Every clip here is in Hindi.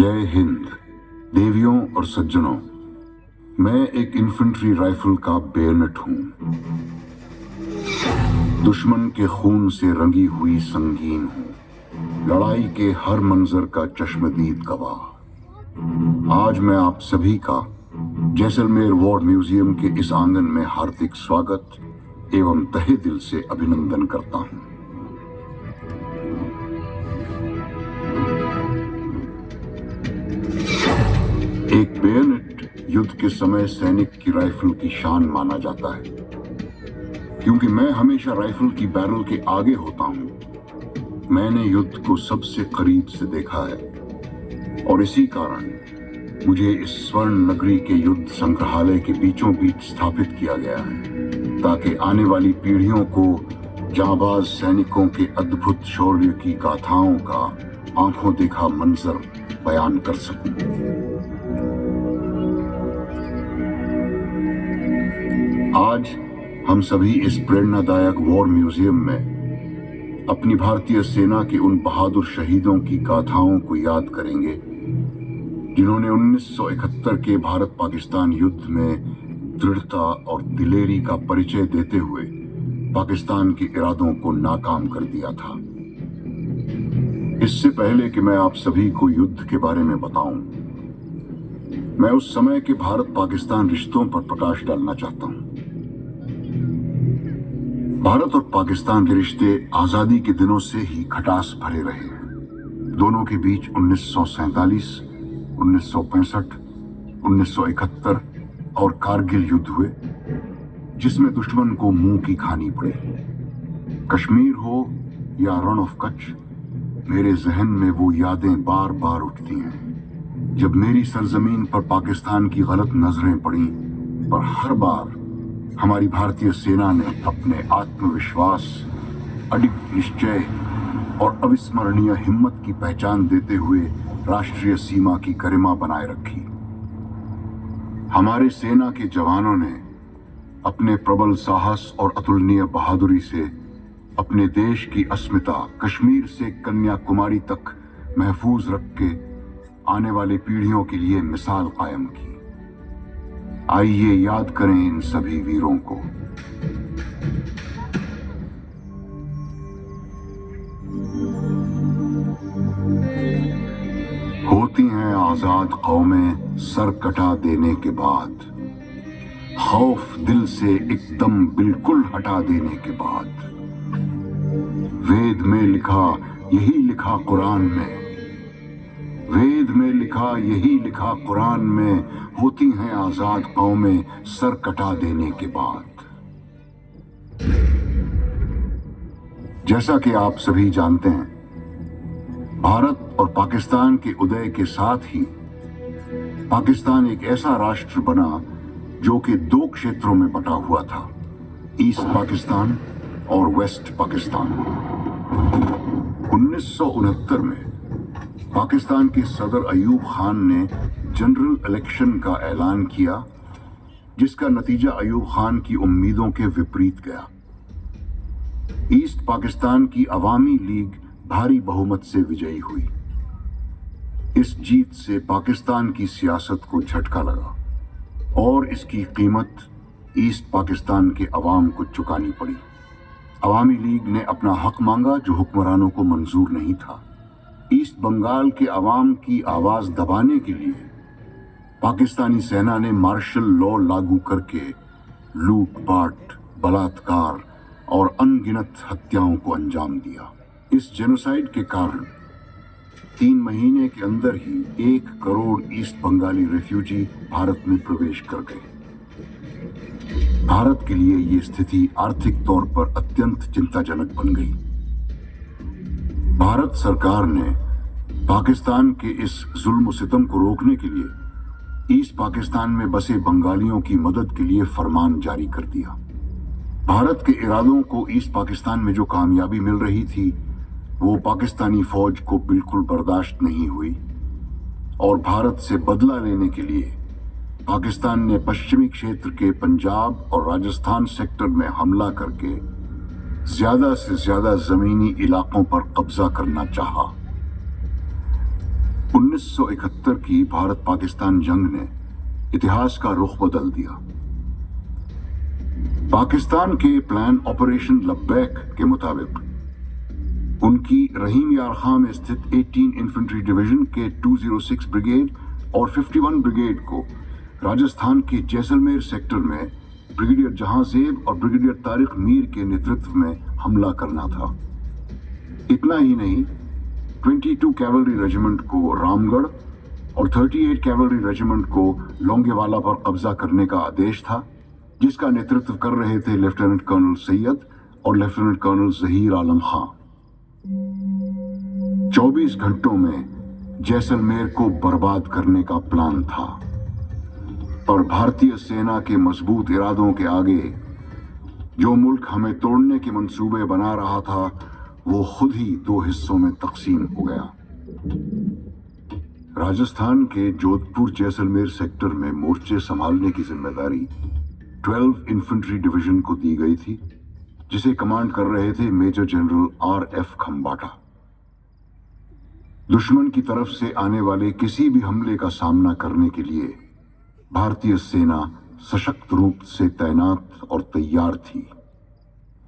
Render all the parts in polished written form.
जय हिंद। देवियों और सज्जनों, मैं एक इन्फेंट्री राइफल का बेयनेट हूं। दुश्मन के खून से रंगी हुई संगीन हूं, लड़ाई के हर मंजर का चश्मदीद गवाह। आज मैं आप सभी का जैसलमेर वॉर म्यूजियम के इस आंगन में हार्दिक स्वागत एवं तहे दिल से अभिनंदन करता हूं। एक बेयनेट युद्ध के समय सैनिक की राइफल की शान माना जाता है, क्योंकि मैं हमेशा राइफल की बैरल के आगे होता हूं। मैंने युद्ध को सबसे करीब से देखा है और इसी कारण मुझे इस स्वर्ण नगरी के युद्ध संग्रहालय के बीचों बीच स्थापित किया गया है, ताकि आने वाली पीढ़ियों को जांबाज सैनिकों के अद्भुत शौर्य की गाथाओं का आंखों देखा मंजर बयान कर सकूं। आज हम सभी इस प्रेरणादायक वॉर म्यूजियम में अपनी भारतीय सेना के उन बहादुर शहीदों की गाथाओं को याद करेंगे, जिन्होंने 1971 के भारत पाकिस्तान युद्ध में दृढ़ता और दिलेरी का परिचय देते हुए पाकिस्तान के इरादों को नाकाम कर दिया था। इससे पहले कि मैं आप सभी को युद्ध के बारे में बताऊं, मैं उस समय के भारत पाकिस्तान रिश्तों पर प्रकाश डालना चाहता हूं। भारत और पाकिस्तान के रिश्ते आजादी के दिनों से ही खटास भरे रहे हैं। दोनों के बीच 1947, 1965, 1971 और कारगिल युद्ध हुए, जिसमें दुश्मन को मुंह की खानी पड़ी। कश्मीर हो या रण ऑफ कच्छ, मेरे जहन में वो यादें बार बार उठती हैं, जब मेरी सरजमीन पर पाकिस्तान की गलत नजरें पड़ी। पर हर बार हमारी भारतीय सेना ने अपने आत्मविश्वास, अडिग निश्चय और अविस्मरणीय हिम्मत की पहचान देते हुए राष्ट्रीय सीमा की गरिमा बनाए रखी। हमारे सेना के जवानों ने अपने प्रबल साहस और अतुलनीय बहादुरी से अपने देश की अस्मिता कश्मीर से कन्याकुमारी तक महफूज रख के आने वाली पीढ़ियों के लिए मिसाल कायम की। आइए याद करें इन सभी वीरों को। होती हैं आजाद कौमें सर कटा देने के बाद, खौफ दिल से एकदम बिल्कुल हटा देने के बाद। वेद में लिखा यही लिखा कुरान में, वेद में लिखा यही लिखा कुरान में, होती हैं आजाद कौमें सर कटा देने के बाद। जैसा कि आप सभी जानते हैं, भारत और पाकिस्तान के उदय के साथ ही पाकिस्तान एक ऐसा राष्ट्र बना जो कि दो क्षेत्रों में बटा हुआ था, ईस्ट पाकिस्तान और वेस्ट पाकिस्तान। 1969 में पाकिस्तान के सदर अयूब खान ने जनरल इलेक्शन का ऐलान किया, जिसका नतीजा अयूब खान की उम्मीदों के विपरीत गया। ईस्ट पाकिस्तान की अवामी लीग भारी बहुमत से विजयी हुई। इस जीत से पाकिस्तान की सियासत को झटका लगा और इसकी कीमत ईस्ट पाकिस्तान के अवाम को चुकानी पड़ी। अवामी लीग ने अपना हक मांगा, जो हुक्मरानों को मंजूर नहीं था। ईस्ट बंगाल के अवाम की आवाज दबाने के लिए पाकिस्तानी सेना ने मार्शल लॉ लागू करके लूटपाट, बलात्कार और अनगिनत हत्याओं को अंजाम दिया। इस जेनोसाइड के कारण 3 महीने के अंदर ही 1 करोड़ ईस्ट बंगाली रेफ्यूजी भारत में प्रवेश कर गए। भारत के लिए ये स्थिति आर्थिक तौर पर अत्यंत चिंताजनक बन गई। भारत सरकार ने पाकिस्तान के इस जुल्म सितम को रोकने के लिए ईस्ट पाकिस्तान में बसे बंगालियों की मदद के लिए फरमान जारी कर दिया। भारत के इरादों को ईस्ट पाकिस्तान में जो कामयाबी मिल रही थी, वो पाकिस्तानी फौज को बिल्कुल बर्दाश्त नहीं हुई और भारत से बदला लेने के लिए पाकिस्तान ने पश्चिमी क्षेत्र के पंजाब और राजस्थान सेक्टर में हमला करके ज्यादा से ज्यादा जमीनी इलाकों पर कब्जा करना चाहा। 1971 की भारत पाकिस्तान जंग ने इतिहास का रुख बदल दिया। पाकिस्तान के प्लान ऑपरेशन लब्बैक के मुताबिक उनकी रहीम यार खां में स्थित 18 इन्फेंट्री डिवीजन के 206 ब्रिगेड और 51 ब्रिगेड को राजस्थान के जैसलमेर सेक्टर में ब्रिगेडियर जहांजेब और ब्रिगेडियर तारिक मीर के नेतृत्व में हमला करना था। इतना ही नहीं, 22 कैवलरी रेजिमेंट को रामगढ़ और 38 कैवलरी रेजिमेंट को लोंगेवाला पर कब्जा करने का आदेश था, जिसका नेतृत्व कर रहे थे लेफ्टिनेंट कर्नल सैयद और लेफ्टिनेंट कर्नल जहीर आलम खां। 24 घंटों में जैसलमेर को बर्बाद करने का प्लान था, पर भारतीय सेना के मजबूत इरादों के आगे जो मुल्क हमें तोड़ने के मंसूबे बना रहा था, वो खुद ही दो हिस्सों में तकसीम हो गया। राजस्थान के जोधपुर जैसलमेर सेक्टर में मोर्चे संभालने की जिम्मेदारी 12 इन्फेंट्री डिवीजन को दी गई थी, जिसे कमांड कर रहे थे मेजर जनरल RF खंबाटा। दुश्मन की तरफ से आने वाले किसी भी हमले का सामना करने के लिए भारतीय सेना सशक्त रूप से तैनात और तैयार थी।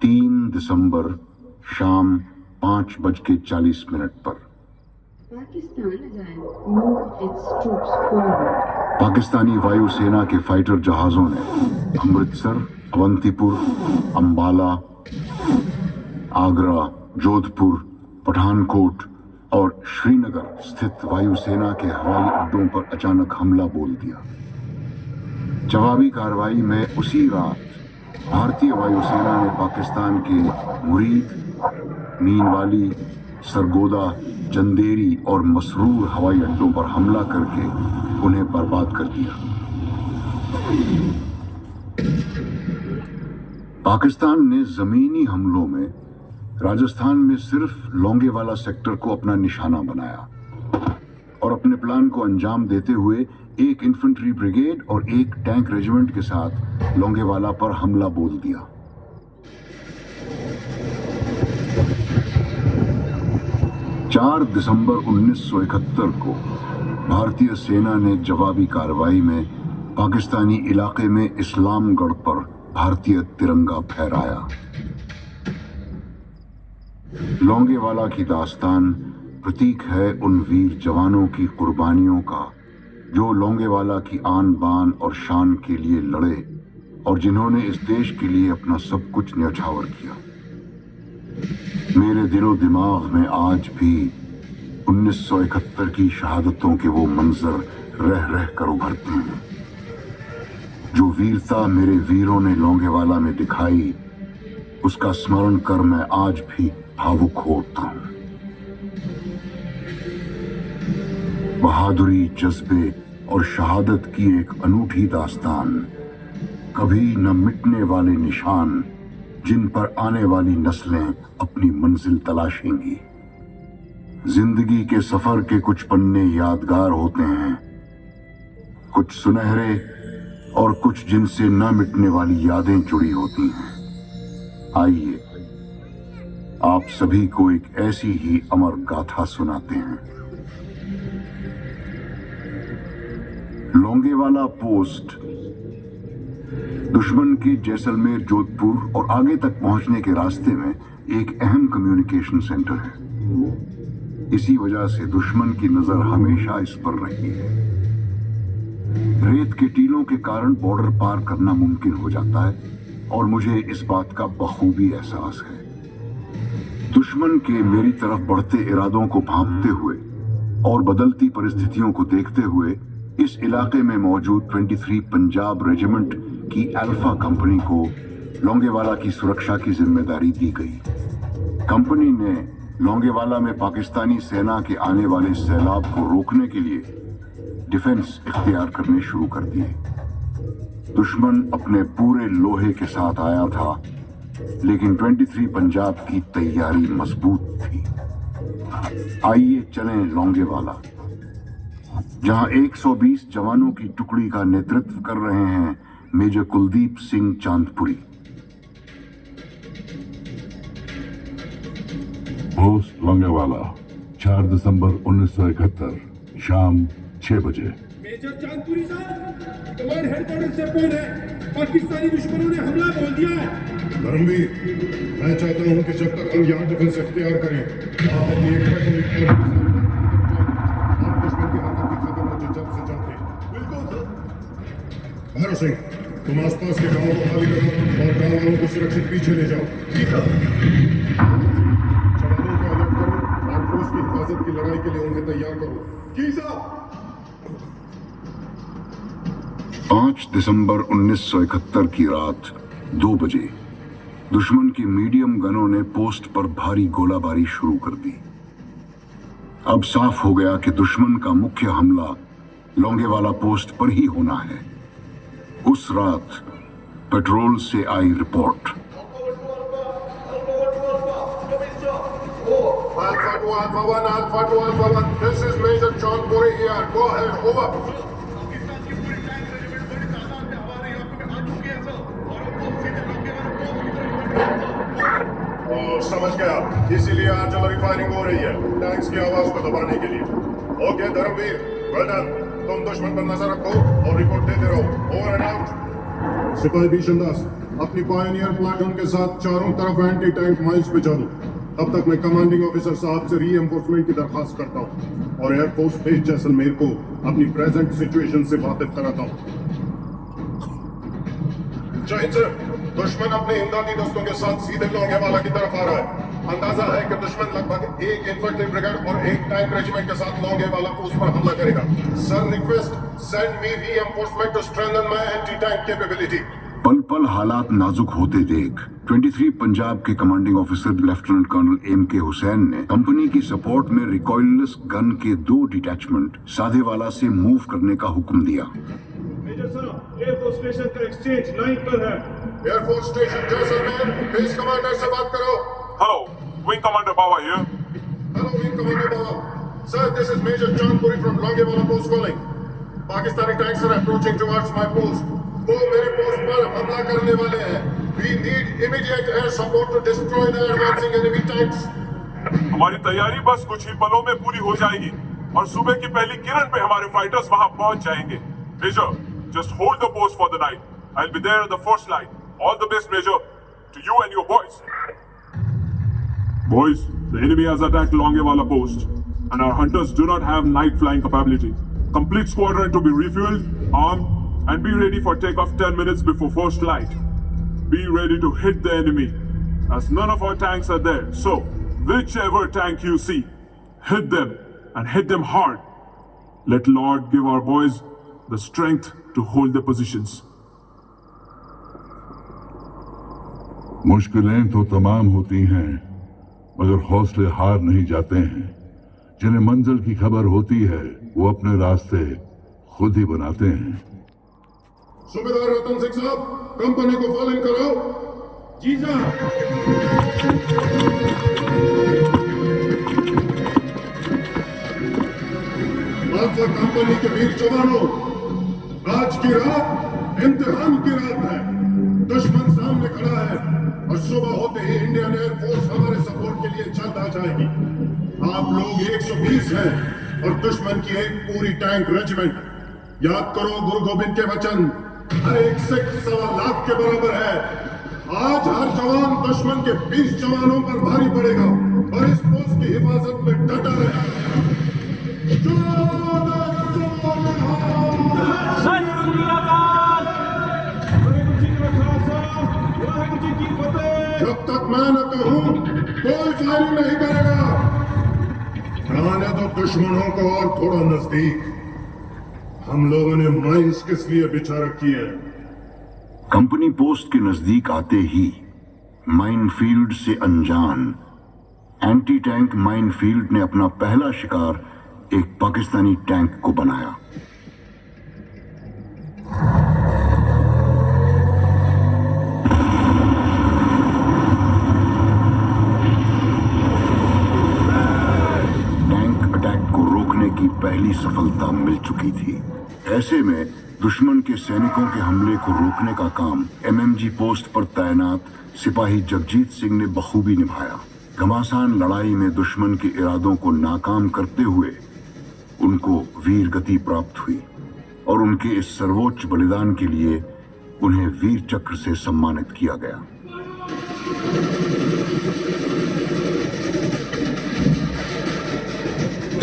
3 दिसंबर शाम 5:40 पर पाकिस्तानी वायुसेना के फाइटर जहाजों ने अमृतसर, अवंतीपुर, अंबाला, आगरा, जोधपुर, पठानकोट और श्रीनगर स्थित वायुसेना के हवाई अड्डों पर अचानक हमला बोल दिया। जवाबी कार्रवाई में उसी रात भारतीय वायुसेना ने पाकिस्तान के मुरीद, मीनवाली, सरगोदा, चंदेरी और मसरूर हवाई अड्डों पर हमला करके उन्हें बर्बाद कर दिया। पाकिस्तान ने जमीनी हमलों में राजस्थान में सिर्फ लोंगेवाला सेक्टर को अपना निशाना बनाया और अपने प्लान को अंजाम देते हुए एक इन्फेंट्री ब्रिगेड और एक टैंक रेजिमेंट के साथ लोंगेवाला पर हमला बोल दिया। 4 दिसंबर 1971 को भारतीय सेना ने जवाबी कार्रवाई में पाकिस्तानी इलाके में इस्लामगढ़ पर भारतीय तिरंगा फहराया। लोंगेवाला की दास्तान प्रतीक है उन वीर जवानों की कुर्बानियों का जो लोंगेवाला की आन बान और शान के लिए लड़े और जिन्होंने इस देश के लिए अपना सब कुछ न्यौछावर किया। मेरे दिलो दिमाग में आज भी 1971 की शहादतों के वो मंजर रह रह कर उभरते हैं। जो वीरता मेरे वीरों ने लोंगेवाला में दिखाई, उसका स्मरण कर मैं आज भी भावुक होता हूं। बहादुरी, जज्बे और शहादत की एक अनूठी दास्तान, कभी न मिटने वाले निशान जिन पर आने वाली नस्लें अपनी मंजिल तलाशेंगी। जिंदगी के सफर के कुछ पन्ने यादगार होते हैं, कुछ सुनहरे और कुछ जिनसे न मिटने वाली यादें जुड़ी होती हैं। आइए आप सभी को एक ऐसी ही अमर गाथा सुनाते हैं। लोंगेवाला पोस्ट दुश्मन के जैसलमेर, जोधपुर और आगे तक पहुंचने के रास्ते में एक अहम कम्युनिकेशन सेंटर है। इसी वजह से दुश्मन की नजर हमेशा इस पर रही है। रेत के टीलों के कारण बॉर्डर पार करना मुमकिन हो जाता है और मुझे इस बात का बखूबी एहसास है। दुश्मन के मेरी तरफ बढ़ते इरादों को भांपते हुए और बदलती परिस्थितियों को देखते हुए इस इलाके में मौजूद 23 पंजाब रेजिमेंट की अल्फा कंपनी को लोंगेवाला की सुरक्षा की जिम्मेदारी दी गई। कंपनी ने लोंगेवाला में पाकिस्तानी सेना के आने वाले सैलाब को रोकने के लिए डिफेंस इख्तियार करने शुरू कर दिए। दुश्मन अपने पूरे लोहे के साथ आया था, लेकिन 23 पंजाब की तैयारी मजबूत थी। आइए चलें लोंगेवाला, जहां 120 जवानों की टुकड़ी का नेतृत्व कर रहे हैं मेजर कुलदीप सिंह चांदपुरी। पोस्ट लोंगेवाला 4 दिसंबर 1971 शाम 6 बजे। मेजर चांदपुरी साहब, कमांड हेडक्वार्टर से फोन है। पाकिस्तानी दुश्मनों ने हमला बोल दिया है। धर्मवीर, मैं चाहता हूं कि जब तक हम यहाँ डिफेंस इख्तियार करें, आप अपनी एक पैट्रोलिंग आप दुश्मन की हरकत की खबर मुझे जल्द से जल्द दें। बिल्कुल सर। भैरव सिंह, तुम आसपास के गांवों को खाली करो और गांव वालों को सुरक्षित पीछे ले जाओ। जी सर। जवानों को अलर्ट करो और पोस्ट की हिफाजत की लड़ाई के लिए उन्हें तैयार करो। जी साहब। 5 दिसंबर 1971 की रात 2 बजे दुश्मन की मीडियम गनों ने पोस्ट पर भारी गोलाबारी शुरू कर दी। अब साफ हो गया कि दुश्मन का मुख्य हमला लौंगेवाला पोस्ट पर ही होना है। उस रात पेट्रोल से आई report. Alpha to Alpha 1, Alpha to Alpha 1. This is Major John Puri here. Go ahead, over. समझ गया, इसीलिए आर्टिलरी फायरिंग हो रही है टैंक्स की आवाज को दबाने के लिए। Okay Dharamvir, well done. तुम दुश्मन पर नजर रखो और रिपोर्ट देते रहो। Over and out. सिपाही भीषण दास, अपनी पायनियर प्लाटून के साथ चारों तरफ एंटी टैंक माइल्स पे चलो। तब तक मैं कमांडिंग ऑफिसर साहब से रीएंफोर्समेंट की दरखास्त करता हूँ और एयरफोर्स बेस जैसलमेर को अपनी प्रेजेंट सिचुएशन से वाकिफ कराता हूँ। जय हिंद सर। दुश्मन अपने इमदादी दोस्तों के साथ सीधे लौंगेवाला की तरफ आ रहा है। अंदाजा है कि दुश्मन लगभग एक इन्फेंट्री ब्रिगेड और एक टैंक रेजिमेंट के साथ लौंगेवाला पोस्ट पर हमला करेगा। Sir request, send me reinforcement to strengthen my anti tank capability. पल पल हालात नाजुक होते देख 23 पंजाब के commanding officer lieutenant colonel M K Hussain ने कंपनी की सपोर्ट में रिकॉइललेस गन के 2 डिटैचमेंट साधेवाला से मूव करने का हुक्म दिया। मेजर साहब, एयरफोर्स स्टेशन का एक्सचेंज लाइन पर है। Air force station Jaisalmer, base commander से बात करो। Hello, Wing Commander Bawa here. Hello wing commander Bawa. Sir, this is major John Puri from Longewala post calling. Pakistani tanks are approaching towards my post. वो मेरे पोस्ट पर हमला करने वाले हैं। We need immediate air support to destroy the advancing enemy tanks. हमारी तैयारी बस कुछ ही पलों में पूरी हो जाएगी और सुबह की पहली किरण पे हमारे फाइटर्स वहां पहुंच जाएंगे। Major, just hold the post for the night. I'll be there at the first line. All the best, Major, to you and your boys. Boys, the enemy has attacked Longewala post, and our hunters do not have night flying capability. Complete squadron to be refueled, armed, and be ready for takeoff 10 minutes before first light. Be ready to hit the enemy, as none of our tanks are there. So, whichever tank you see, hit them, and hit them hard. Let Lord give our boys the strength to hold their positions. मुश्किलें तो तमाम होती हैं, मगर हौसले हार नहीं जाते हैं। जिन्हें मंजिल की खबर होती है, वो अपने रास्ते खुद ही बनाते हैं। सूबेदार रतन सिंह साहब, कंपनी को फॉलो इन कराओ। जी साहब। अल्फा कंपनी के वीर जवानों, आज की रात इम्तिहान की रात है। दुश्मन सामने खड़ा है और सुबह होते ही इंडियन एयरफोर्स हमारे सपोर्ट के लिए जल्द आ जाएगी। आप लोग 120 हैं और दुश्मन की एक पूरी टैंक रेजिमेंट। याद करो गुरु गोविंद के वचन, हर एक सिख 1.25 लाख के बराबर है। आज हर जवान दुश्मन के 20 जवानों पर भारी पड़ेगा और इस पोस्ट की हिफाजत में डटा रहेगा। जब तक मैं न कहूं, कोई फायरिंग नहीं करेगा। आने तो दुश्मनों को और थोड़ा नजदीक। हम लोगों ने माइंस किस लिए बिछा रखी है? कंपनी पोस्ट के नजदीक आते ही माइनफील्ड से अनजान एंटी टैंक माइनफील्ड ने अपना पहला शिकार एक पाकिस्तानी टैंक को बनाया। टैंक अटैक को रोकने की पहली सफलता मिल चुकी थी। ऐसे में दुश्मन के सैनिकों के हमले को रोकने का काम एमएमजी पोस्ट पर तैनात सिपाही जगजीत सिंह ने बखूबी निभाया। घमासान लड़ाई में दुश्मन के इरादों को नाकाम करते हुए उनको वीर गति प्राप्त हुई और उनके इस सर्वोच्च बलिदान के लिए उन्हें वीर चक्र से सम्मानित किया गया।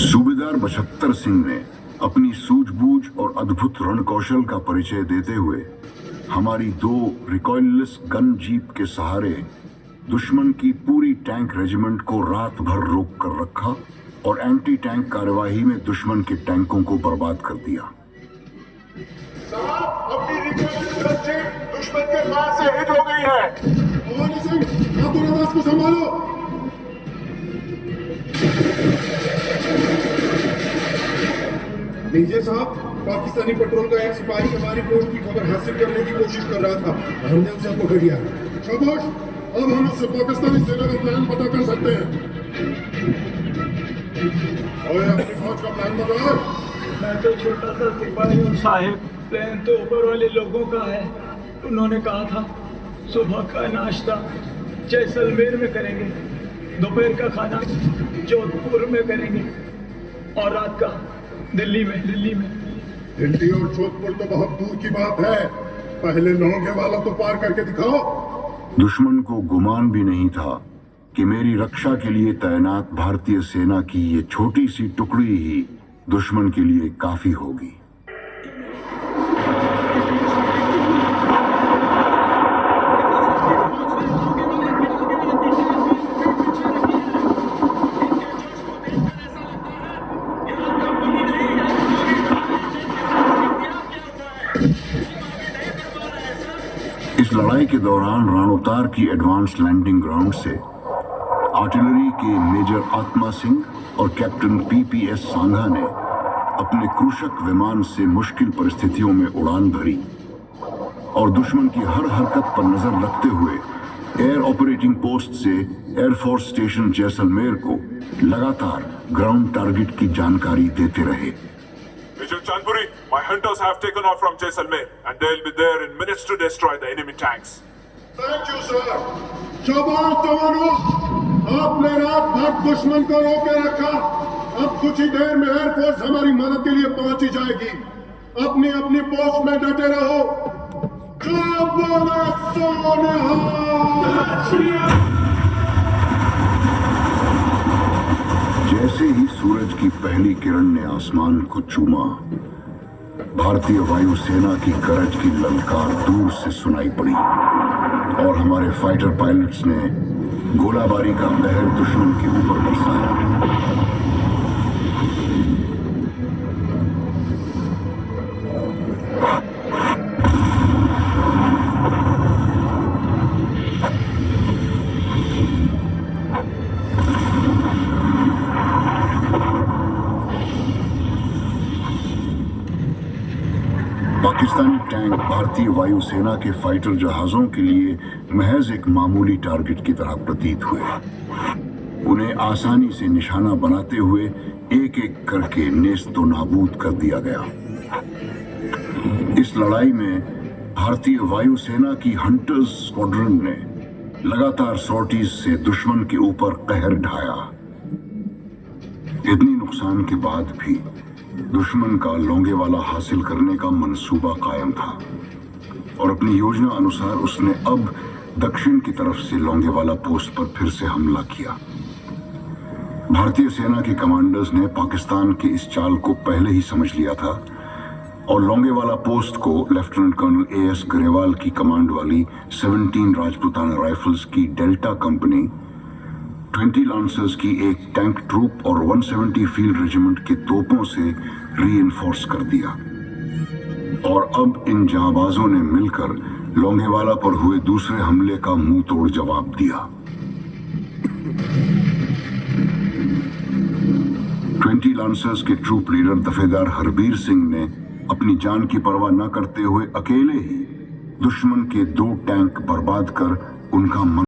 सूबेदार बछत्तर सिंह ने अपनी सूझबूझ और अद्भुत रणकौशल का परिचय देते हुए हमारी 2 रिकॉइललेस गन जीप के सहारे दुश्मन की पूरी टैंक रेजिमेंट को रात भर रोक कर रखा और एंटी टैंक कार्यवाही में दुश्मन के टैंकों को बर्बाद कर दिया। अपनी रिकॉइललेस जीप दुश्मन के फायर से हिट हो गई है। भवानी सिंह, आप दोनों को संभालो। मेजर साहब, पाकिस्तानी पेट्रोल का एक सिपाही हमारी पोस्ट की खबर हासिल करने की कोशिश कर रहा था, हमने उसे पकड़ लिया। शाबाश, अब हम उससे पाकिस्तानी सेना का प्लान पता कर सकते हैं। और अपनी फौज का प्लान बताओ। मैं तो छोटा सा सिपाही हूँ साहिब, प्लान तो ऊपर वाले लोगों का है। उन्होंने कहा था सुबह का नाश्ता जैसलमेर में करेंगे, दोपहर का खाना जोधपुर में करेंगे और रात का दिल्ली में। दिल्ली और जोधपुर तो बहुत दूर की बात है, पहले लोंगेवाला तो पार करके दिखाओ। दुश्मन को गुमान भी नहीं था कि मेरी रक्षा के लिए तैनात भारतीय सेना की ये छोटी सी टुकड़ी ही दुश्मन के लिए काफी होगी। इस लड़ाई के दौरान राणोतार की एडवांस लैंडिंग ग्राउंड से आर्टिलरी के मेजर आत्मा सिंह और कैप्टन पीपीएस सांघा ने अपने क्रूशक विमान से मुश्किल परिस्थितियों में उड़ान भरी और दुश्मन की हर हरकत पर नजर रखते हुए एयर ऑपरेटिंग पोस्ट से एयरफोर्स स्टेशन जैसलमेर को लगातार ग्राउंड टारगेट की जानकारी देते रहे। Major Chandpuri, my hunters have taken off from Jaisalmer and they'll be there in minutes to destroy the enemy tanks. Thank you sir. शाबाश जवानों, आपने रात भर दुश्मन को रोके रखा। अब कुछ ही देर में एयरफोर्स हमारी मदद के लिए पहुंच ही जाएगी। अपनी अपनी पोस्ट में डटे रहो। जो बोले सो निहाल। जैसे ही सूरज की पहली किरण ने आसमान को चूमा, भारतीय वायुसेना की गरज की ललकार दूर से सुनाई पड़ी और हमारे फाइटर पायलट्स ने गोलाबारी का कहर दुश्मन के ऊपर बरसाया। पाकिस्तानी टैंक भारतीय वायुसेना के फाइटर जहाजों के लिए महज एक मामूली टारगेट की तरह प्रतीत हुए। उन्हें आसानी से निशाना बनाते हुए एक एक करके नेस्तो नाबूद कर दिया गया। इस लड़ाई में भारतीय वायुसेना की हंटर्स स्क्वाड्रन ने लगातार सॉर्टीज से दुश्मन के ऊपर कहर ढाया। इतनी नुकसान के बाद भी दुश्मन का लोंगेवाला हासिल करने का मंसूबा कायम था और अपनी योजना अनुसार उसने अब दक्षिण की तरफ से लोंगेवाला पोस्ट पर फिर से हमला किया। भारतीय सेना के कमांडर्स ने पाकिस्तान के इस चाल को पहले ही समझ लिया था और लोंगेवाला पोस्ट को लेफ्टिनेंट कर्नल एएस गरेवाल की कमांड वाली 17 राजपूताना राइफल्स की डेल्टा कंपनी, 20 लांसर्स की एक टैंक ट्रूप और 170 फील्ड रेजिमेंट के तोपों से रीइंफोर्स कर दिया और अब इन जांबाजों ने मिलकर लोंगेवाला पर हुए दूसरे हमले का मुंह तोड़ जवाब दिया। 20 लांसर्स के ट्रूप लीडर दफेदार हरबीर सिंह ने अपनी जान की परवाह न करते हुए अकेले ही दुश्मन के 2 टैंक बर्बाद कर उनका